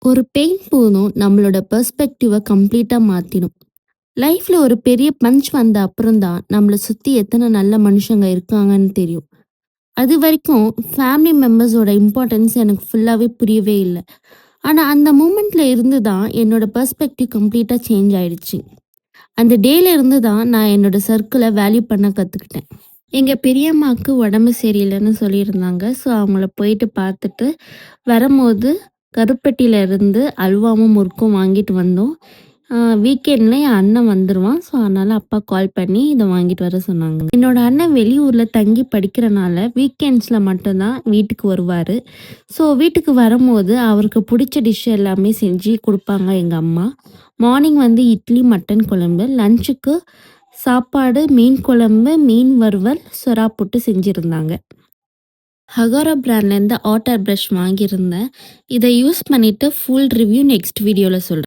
ஒரு பெயின் போதும் நம்மளோட பெர்ஸ்பெக்டிவை கம்ப்ளீட்டாக மாற்றிடும். லைஃப்பில் ஒரு பெரிய பஞ்ச் வந்த அப்புறம் தான் நம்மளை சுற்றி எத்தனை நல்ல மனுஷங்க இருக்காங்கன்னு தெரியும். அது வரைக்கும் ஃபேமிலி மெம்பர்ஸோட இம்பார்ட்டன்ஸ் எனக்கு ஃபுல்லாகவே புரியவே இல்லை. ஆனால் அந்த மூமெண்ட்டில் இருந்து தான் என்னோட பெர்ஸ்பெக்டிவ் கம்ப்ளீட்டாக சேஞ்ச் ஆயிடுச்சு. அந்த டேல இருந்து தான் நான் என்னோட சர்க்கிளை வேல்யூ பண்ண கற்றுக்கிட்டேன். எங்கள் பெரியம்மாவுக்கு உடம்பு சரியில்லைன்னு சொல்லியிருந்தாங்க. ஸோ அவங்கள போயிட்டு பார்த்துட்டு வரும்போது கருப்பட்டியில இருந்து அல்வாவும் முறுக்கும் வாங்கிட்டு வந்தோம். வீக்கெண்டில் என் அண்ணன் வந்துடுவான். ஸோ அதனால் அப்பா கால் பண்ணி இதை வாங்கிட்டு வர சொன்னாங்க. என்னோட அண்ணன் வெளியூரில் தங்கி படிக்கிறனால வீக்கெண்ட்ஸில் மட்டும்தான் வீட்டுக்கு வருவார். ஸோ வீட்டுக்கு வரும்போது அவருக்கு பிடிச்ச டிஷ் எல்லாமே செஞ்சு கொடுப்பாங்க எங்கள் அம்மா. மார்னிங் வந்து இட்லி மட்டன் குழம்பு, லஞ்சுக்கு சாப்பாடு மீன் குழம்பு, மீன் வறுவல், சுறா புட்டு செஞ்சுருந்தாங்க. ஹகாரா பிராண்ட்லேருந்து ஆட்டர் ப்ரஷ் வாங்கியிருந்தேன். இதை யூஸ் பண்ணிவிட்டு ஃபுல் ரிவ்யூ நெக்ஸ்ட் வீடியோவில் சொல்கிறேன்.